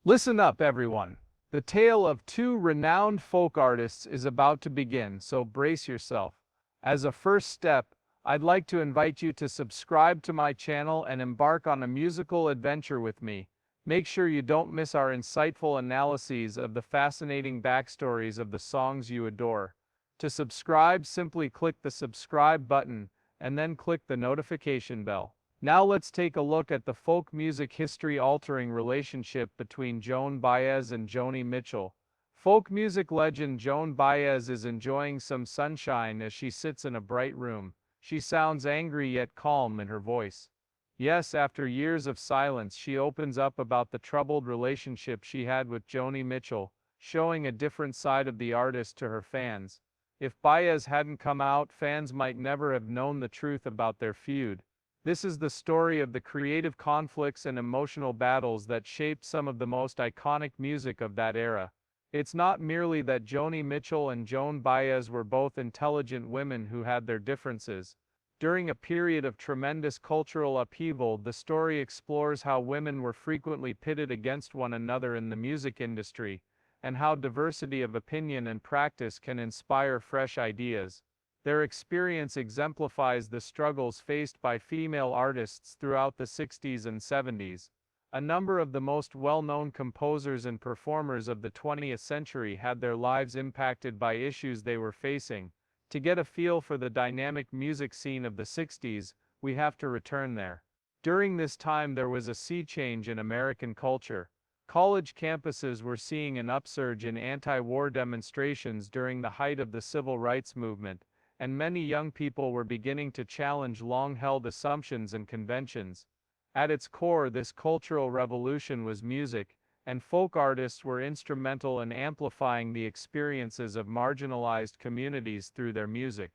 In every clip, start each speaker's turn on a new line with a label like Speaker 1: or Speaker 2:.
Speaker 1: Listen up, everyone. The tale of two renowned folk artists is about to begin, so brace yourself. As a first step, I'd like to invite you to subscribe to my channel and embark on a musical adventure with me. Make sure you don't miss our insightful analyses of the fascinating backstories of the songs you adore. To subscribe, simply click the subscribe button and then click the notification bell. Now let's take a look at the folk music history-altering relationship between Joan Baez and Joni Mitchell. Folk music legend Joan Baez is enjoying some sunshine as she sits in a bright room. She sounds angry yet calm in her voice. Yes, after years of silence, she opens up about the troubled relationship she had with Joni Mitchell, showing a different side of the artist to her fans. If Baez hadn't come out, fans might never have known the truth about their feud. This is the story of the creative conflicts and emotional battles that shaped some of the most iconic music of that era. It's not merely that Joni Mitchell and Joan Baez were both intelligent women who had their differences. During a period of tremendous cultural upheaval, the story explores how women were frequently pitted against one another in the music industry, and how diversity of opinion and practice can inspire fresh ideas. Their experience exemplifies the struggles faced by female artists throughout the 60s and 70s. A number of the most well-known composers and performers of the 20th century had their lives impacted by issues they were facing. To get a feel for the dynamic music scene of the 60s, we have to return there. During this time, there was a sea change in American culture. College campuses were seeing an upsurge in anti-war demonstrations during the height of the civil rights movement, and many young people were beginning to challenge long-held assumptions and conventions. At its core, this cultural revolution was music, and folk artists were instrumental in amplifying the experiences of marginalized communities through their music.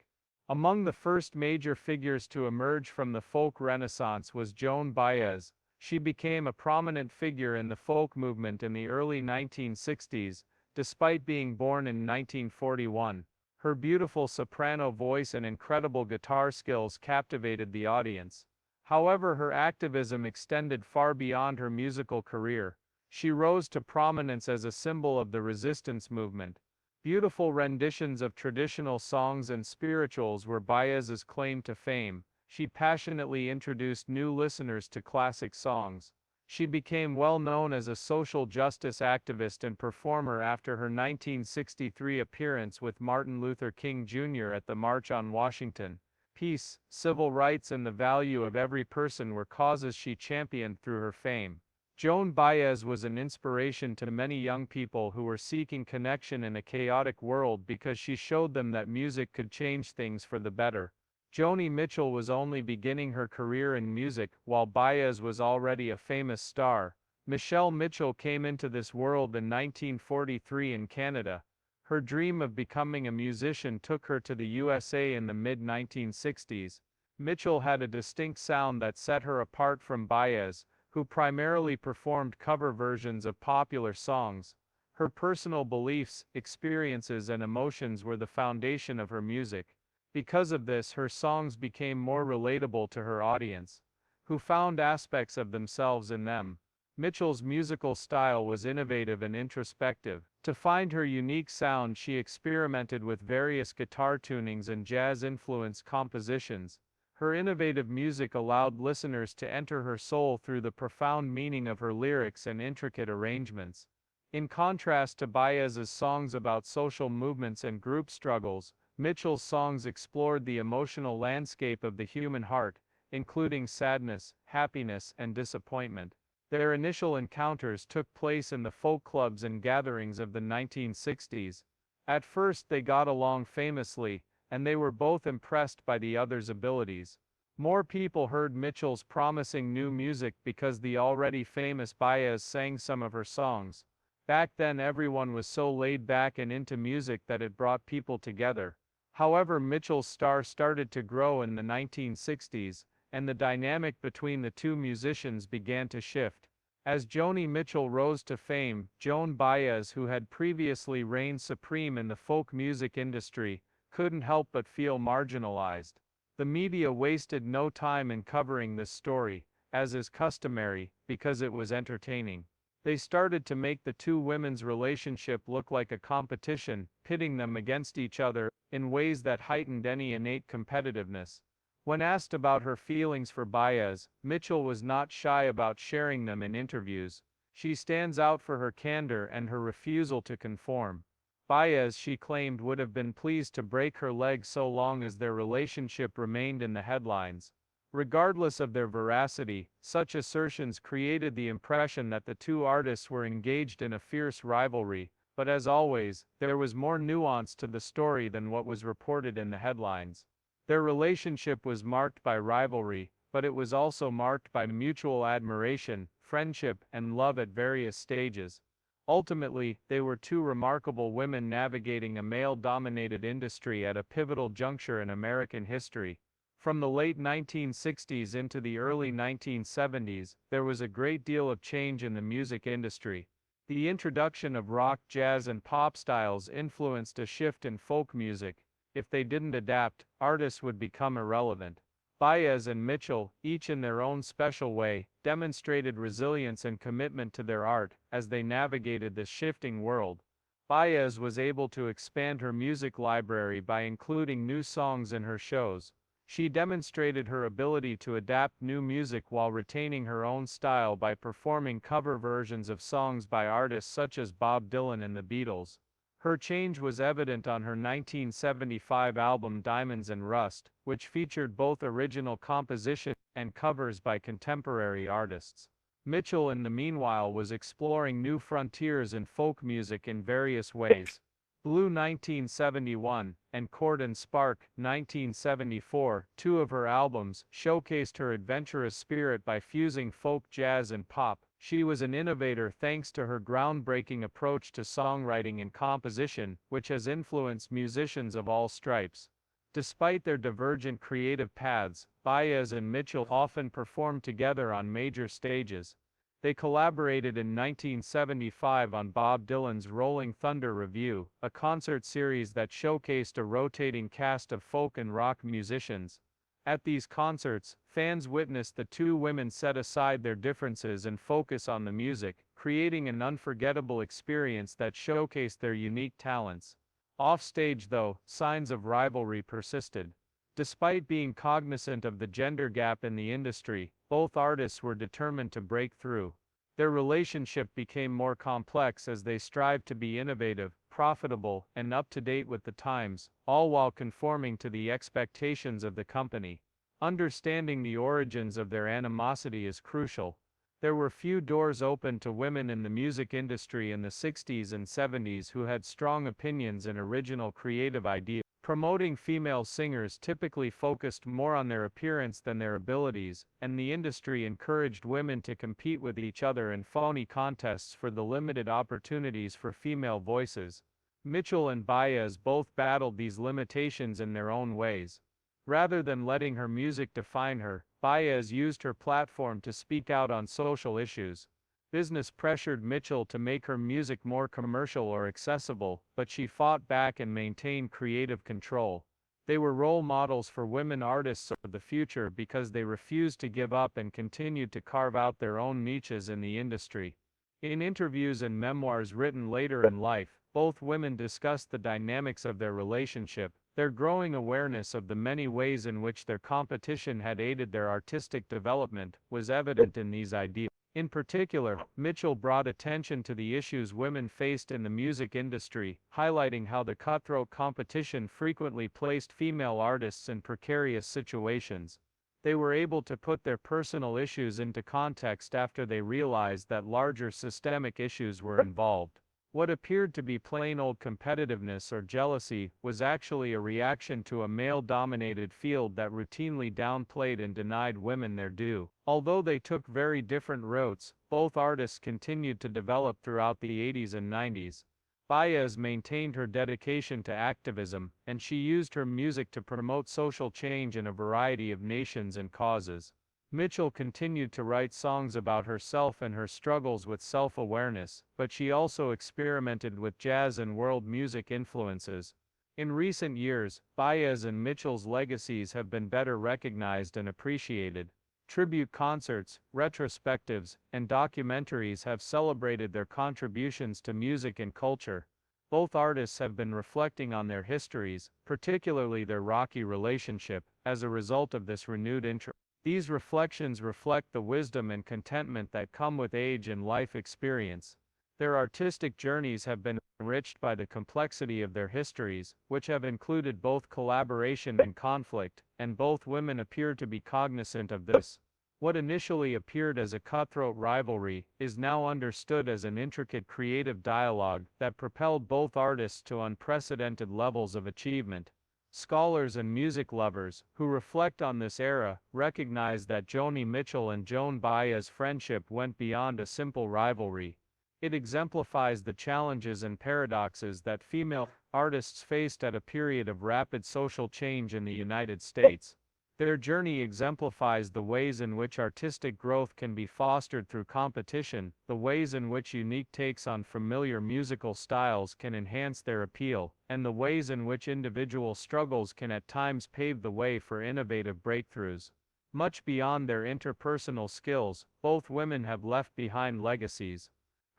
Speaker 1: Among the first major figures to emerge from the folk renaissance was Joan Baez. She became a prominent figure in the folk movement in the early 1960s, despite being born in 1941. Her beautiful soprano voice and incredible guitar skills captivated the audience. However, her activism extended far beyond her musical career. She rose to prominence as a symbol of the resistance movement. Beautiful renditions of traditional songs and spirituals were Baez's claim to fame. She passionately introduced new listeners to classic songs. She became well known as a social justice activist and performer after her 1963 appearance with Martin Luther King Jr. at the March on Washington. Peace, civil rights, and the value of every person were causes she championed through her fame. Joan Baez was an inspiration to many young people who were seeking connection in a chaotic world because she showed them that music could change things for the better. Joni Mitchell was only beginning her career in music, while Baez was already a famous star. Michelle Mitchell came into this world in 1943 in Canada. Her dream of becoming a musician took her to the USA in the mid-1960s. Mitchell had a distinct sound that set her apart from Baez, who primarily performed cover versions of popular songs. Her personal beliefs, experiences, and emotions were the foundation of her music. Because of this, her songs became more relatable to her audience, who found aspects of themselves in them. Mitchell's musical style was innovative and introspective. To find her unique sound, she experimented with various guitar tunings and jazz-influenced compositions. Her innovative music allowed listeners to enter her soul through the profound meaning of her lyrics and intricate arrangements. In contrast to Baez's songs about social movements and group struggles, Mitchell's songs explored the emotional landscape of the human heart, including sadness, happiness, and disappointment. Their initial encounters took place in the folk clubs and gatherings of the 1960s. At first, they got along famously, and they were both impressed by the other's abilities. More people heard Mitchell's promising new music because the already famous Baez sang some of her songs. Back then, everyone was so laid back and into music that it brought people together. However, Mitchell's star started to grow in the 1960s, and the dynamic between the two musicians began to shift. As Joni Mitchell rose to fame, Joan Baez, who had previously reigned supreme in the folk music industry, couldn't help but feel marginalized. The media wasted no time in covering this story, as is customary, because it was entertaining. They started to make the two women's relationship look like a competition, pitting them against each other in ways that heightened any innate competitiveness. When asked about her feelings for Baez, Mitchell was not shy about sharing them in interviews. She stands out for her candor and her refusal to conform. Baez, she claimed, would have been pleased to break her leg so long as their relationship remained in the headlines. Regardless of their veracity, such assertions created the impression that the two artists were engaged in a fierce rivalry, but as always, there was more nuance to the story than what was reported in the headlines. Their relationship was marked by rivalry, but it was also marked by mutual admiration, friendship, and love at various stages. Ultimately, they were two remarkable women navigating a male-dominated industry at a pivotal juncture in American history. From the late 1960s into the early 1970s, there was a great deal of change in the music industry. The introduction of rock, jazz, and pop styles influenced a shift in folk music. If they didn't adapt, artists would become irrelevant. Baez and Mitchell, each in their own special way, demonstrated resilience and commitment to their art as they navigated this shifting world. Baez was able to expand her music library by including new songs in her shows. She demonstrated her ability to adapt new music while retaining her own style by performing cover versions of songs by artists such as Bob Dylan and the Beatles. Her change was evident on her 1975 album Diamonds and Rust, which featured both original compositions and covers by contemporary artists. Mitchell, in the meanwhile, was exploring new frontiers in folk music in various ways. Blue 1971, and Cord and Spark 1974, two of her albums, showcased her adventurous spirit by fusing folk, jazz, and pop. She was an innovator thanks to her groundbreaking approach to songwriting and composition, which has influenced musicians of all stripes. Despite their divergent creative paths, Baez and Mitchell often performed together on major stages. They collaborated in 1975 on Bob Dylan's Rolling Thunder Revue, a concert series that showcased a rotating cast of folk and rock musicians. At these concerts, fans witnessed the two women set aside their differences and focus on the music, creating an unforgettable experience that showcased their unique talents. Offstage, though, signs of rivalry persisted. Despite being cognizant of the gender gap in the industry, both artists were determined to break through. Their relationship became more complex as they strived to be innovative, profitable, and up to date with the times, all while conforming to the expectations of the company. Understanding the origins of their animosity is crucial. There were few doors open to women in the music industry in the 60s and 70s who had strong opinions and original creative ideas. Promoting female singers typically focused more on their appearance than their abilities, and the industry encouraged women to compete with each other in phony contests for the limited opportunities for female voices. Mitchell and Baez both battled these limitations in their own ways. Rather than letting her music define her, Baez used her platform to speak out on social issues. Business pressured Mitchell to make her music more commercial or accessible, but she fought back and maintained creative control. They were role models for women artists of the future because they refused to give up and continued to carve out their own niches in the industry. In interviews and memoirs written later in life, both women discussed the dynamics of their relationship. Their growing awareness of the many ways in which their competition had aided their artistic development was evident in these ideas. In particular, Mitchell brought attention to the issues women faced in the music industry, highlighting how the cutthroat competition frequently placed female artists in precarious situations. They were able to put their personal issues into context after they realized that larger systemic issues were involved. What appeared to be plain old competitiveness or jealousy was actually a reaction to a male-dominated field that routinely downplayed and denied women their due. Although they took very different routes, both artists continued to develop throughout the 80s and 90s. Baez maintained her dedication to activism, and she used her music to promote social change in a variety of nations and causes. Mitchell continued to write songs about herself and her struggles with self-awareness, but she also experimented with jazz and world music influences. In recent years, Baez and Mitchell's legacies have been better recognized and appreciated. Tribute concerts, retrospectives, and documentaries have celebrated their contributions to music and culture. Both artists have been reflecting on their histories, particularly their rocky relationship, as a result of this renewed interest. These reflections reflect the wisdom and contentment that come with age and life experience. Their artistic journeys have been enriched by the complexity of their histories, which have included both collaboration and conflict, and both women appear to be cognizant of this. What initially appeared as a cutthroat rivalry is now understood as an intricate creative dialogue that propelled both artists to unprecedented levels of achievement. Scholars and music lovers who reflect on this era recognize that Joni Mitchell and Joan Baez's friendship went beyond a simple rivalry. It exemplifies the challenges and paradoxes that female artists faced at a period of rapid social change in the United States. Their journey exemplifies the ways in which artistic growth can be fostered through competition, the ways in which unique takes on familiar musical styles can enhance their appeal, and the ways in which individual struggles can at times pave the way for innovative breakthroughs. Much beyond their interpersonal skills, both women have left behind legacies.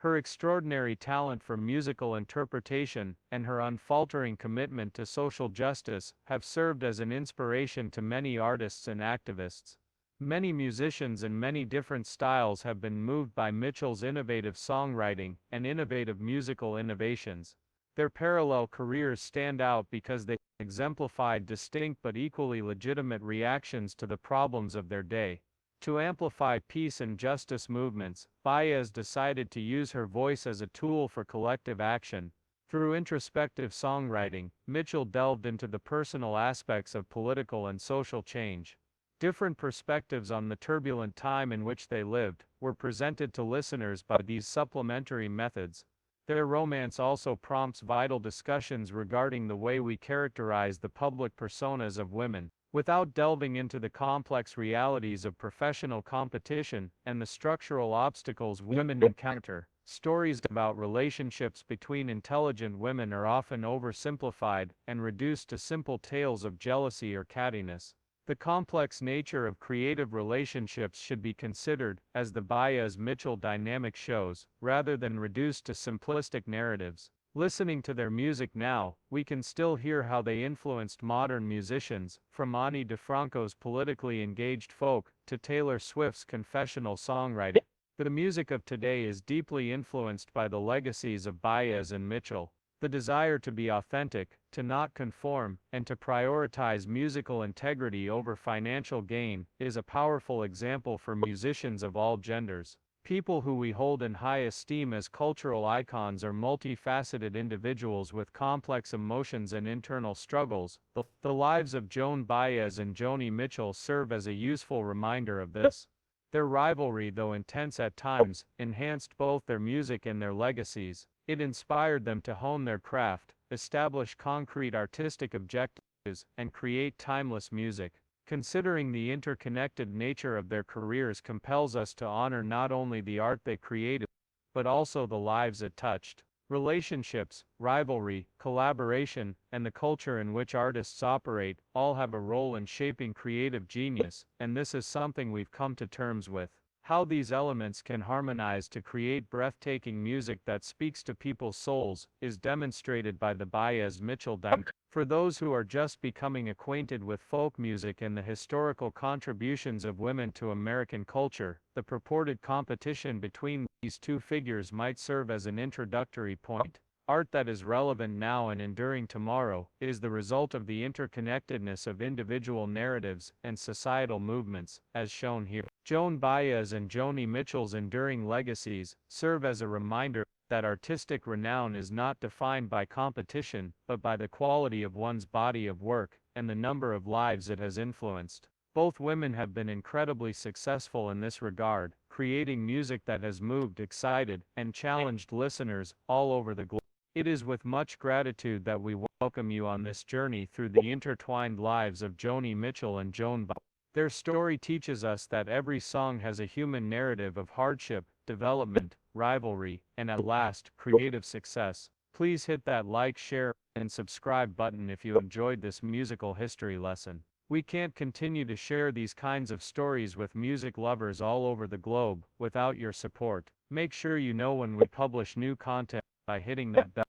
Speaker 1: Her extraordinary talent for musical interpretation and her unfaltering commitment to social justice have served as an inspiration to many artists and activists. Many musicians in many different styles have been moved by Mitchell's innovative songwriting and innovative musical innovations. Their parallel careers stand out because they exemplified distinct but equally legitimate reactions to the problems of their day. To amplify peace and justice movements, Baez decided to use her voice as a tool for collective action. Through introspective songwriting, Mitchell delved into the personal aspects of political and social change. Different perspectives on the turbulent time in which they lived were presented to listeners by these supplementary methods. Their romance also prompts vital discussions regarding the way we characterize the public personas of women. Without delving into the complex realities of professional competition and the structural obstacles women encounter, stories about relationships between intelligent women are often oversimplified and reduced to simple tales of jealousy or cattiness. The complex nature of creative relationships should be considered, as the Baez-Mitchell dynamic shows, rather than reduced to simplistic narratives. Listening to their music now, we can still hear how they influenced modern musicians, from Ani DeFranco's politically engaged folk to Taylor Swift's confessional songwriting. The music of today is deeply influenced by the legacies of Baez and Mitchell. The desire to be authentic, to not conform, and to prioritize musical integrity over financial gain is a powerful example for musicians of all genders. People who we hold in high esteem as cultural icons are multifaceted individuals with complex emotions and internal struggles. The lives of Joan Baez and Joni Mitchell serve as a useful reminder of this. Their rivalry, though intense at times, enhanced both their music and their legacies. It inspired them to hone their craft, establish concrete artistic objectives, and create timeless music. Considering the interconnected nature of their careers compels us to honor not only the art they created, but also the lives it touched. Relationships, rivalry, collaboration, and the culture in which artists operate all have a role in shaping creative genius, and this is something we've come to terms with. How these elements can harmonize to create breathtaking music that speaks to people's souls is demonstrated by the Baez-Mitchell dynamic. For those who are just becoming acquainted with folk music and the historical contributions of women to American culture, the purported competition between these two figures might serve as an introductory point. Art that is relevant now and enduring tomorrow is the result of the interconnectedness of individual narratives and societal movements, as shown here. Joan Baez and Joni Mitchell's enduring legacies serve as a reminder that artistic renown is not defined by competition, but by the quality of one's body of work and the number of lives it has influenced. Both women have been incredibly successful in this regard, creating music that has moved, excited, and challenged listeners all over the globe. It is with much gratitude that we welcome you on this journey through the intertwined lives of Joni Mitchell and Joan Baez. Their story teaches us that every song has a human narrative of hardship, development, rivalry, and at last, creative success. Please hit that like, share, and subscribe button if you enjoyed this musical history lesson. We can't continue to share these kinds of stories with music lovers all over the globe without your support. Make sure you know when we publish new content by hitting that bell.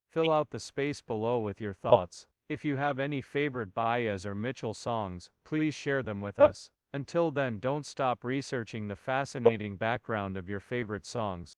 Speaker 1: Fill out the space below with your thoughts. If you have any favorite Baez or Mitchell songs, please share them with us. Until then, don't stop researching the fascinating background of your favorite songs.